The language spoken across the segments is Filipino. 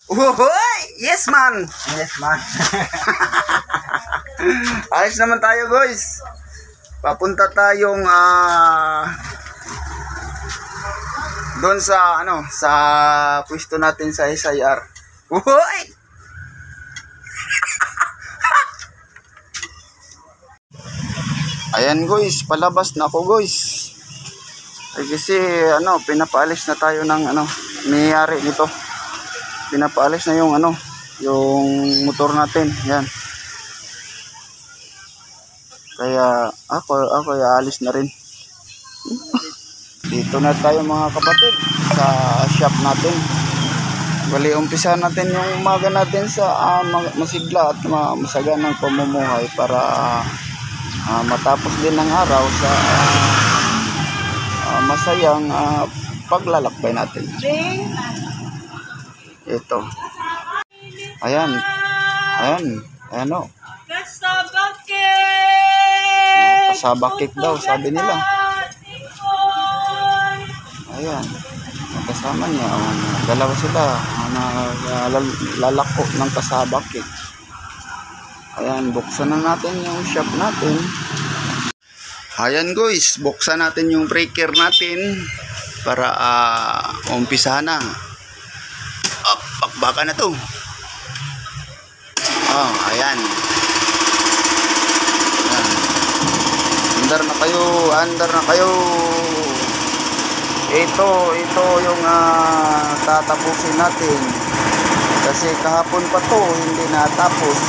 Uhoy! Yes man! Yes, man. Ayos naman tayo guys. Papunta tayong doon sa sa pwesto natin sa SIR. Uhoy! Ayan guys, palabas na ako guys. Ay kasi pinapaalis na tayo ng may-ari nito. Pinapaalis na yung yung motor natin. Yan. Kaya ako aalis na rin. Dito na tayo mga kapatid sa shop natin. Bali umpisa natin yung umaga natin sa masigla at masaganang pamumuhay para matapos din ng araw sa masayang paglalakbay natin. Ito. Ayan o. Kasabakik daw sabi nila. Ayan. Kasama niya. Dalawa sila. Lalako ng kasabakik. Ayan. Buksan na natin yung shop natin. Ayan guys. Buksan natin yung breaker natin. Para umpisahan na. Bakbaka na to. Ayan. Andar na kayo. Ito yung tatapusin natin. Kasi kahapon pa to hindi natapos.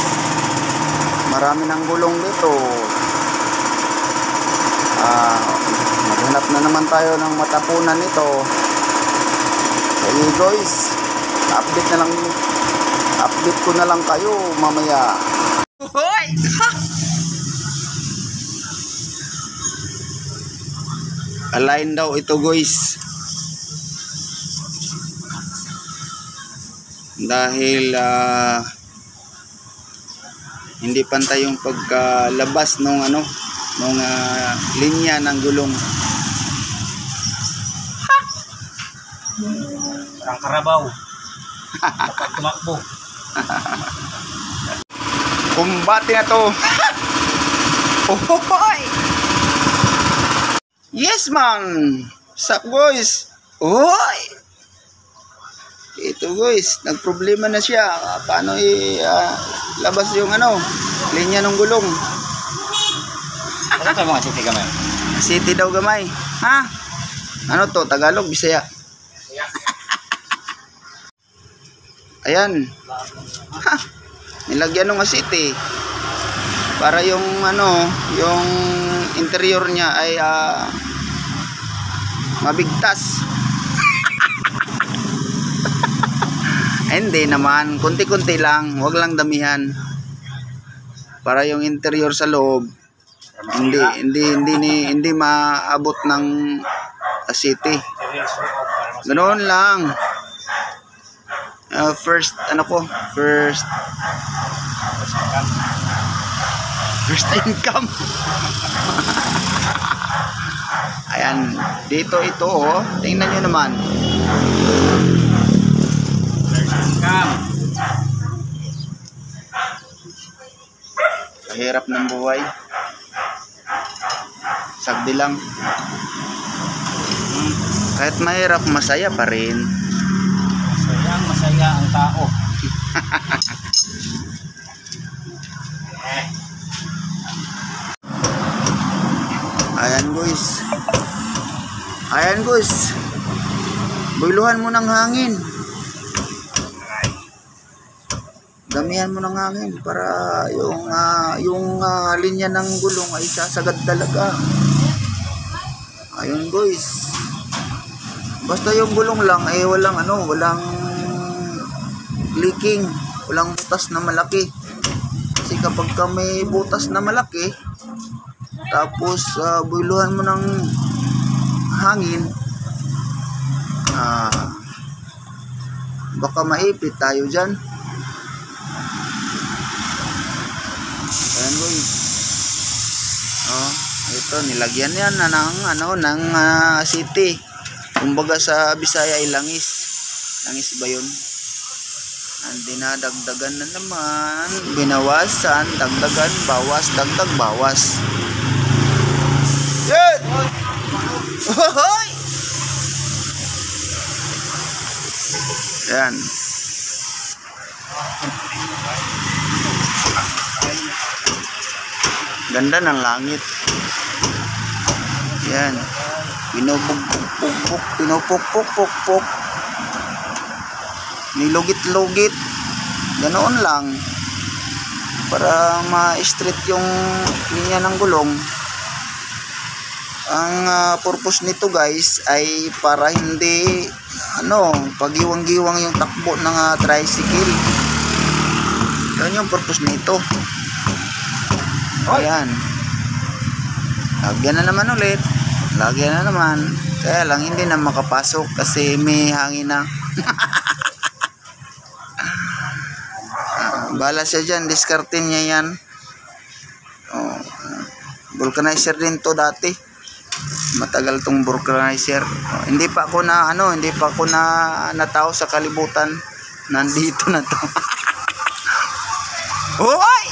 Marami ng gulong dito. Maghanap na naman tayo ng matapunan nito. Okay guys, update ko na lang kayo mamaya. Hoy! Align daw ito guys. Dahil hindi pantay yung pagkalabas nung linya ng gulong. Parang karabaw. Kapag tumakbo. Kumbati na to. Ohoy! Yes man. Sup guys. Ohoy! Ito guys, nagproblema na siya. Paano labas yung linya ng gulong? Ano ito mga city gamay? City daw gamay. Ha? Ano to? Tagalog, Bisaya. Ayan. Ha? Nilagyan ng city. Para yung yung interior niya ay mabigtas. Hindi naman, kunti-kunti lang, wag lang damihan. Para yung interior sa loob hindi maabot ng city. Ganoon lang. First income. Ayan, dito ito tingnan nyo naman. First income. Kahirap ng buhay. Sagdi lang. Kahit mahirap, masaya pa rin. Masaya ang tao. Ayan guys. Buyluhan mo ng hangin. Damihan mo ng hangin para yung linya ng gulong ay sasagad talaga. Ayun guys. Basta yung gulong lang ay walang leaking, walang butas na malaki. Kasi kapag may butas na malaki, tapos buyluhan mo ng hangin, baka maipit tayo dyan. Ayan guys. Ito nilagyan yan ng city. Kumbaga sa Bisaya ay langis. Langis ba yun? Ang dinadagdagan na naman. Binawasan, dagdagan, bawas, dagdag, bawas. Yan! Hoy! Yan. Ganda ng langit. Yan. Pinupukpuk, pinupukpuk-pukpuk. Nilugit-lugit. Ganoon lang. Para ma-straight yung linya ng gulong. Ang purpose nito guys ay para hindi pagiwang-giwang yung takbo ng tricycle. Yan yung purpose nito. Ayan. Lagyan na naman ulit. Lagyan na naman. Kaya lang hindi na makapasok kasi may hangin na. Bala siya dyan. Discardin niya yan. Vulcanizer din to dati. Matagal tong vulcanizer. Hindi pa ako natao sa kalibutan. Nandito na to. Hoy!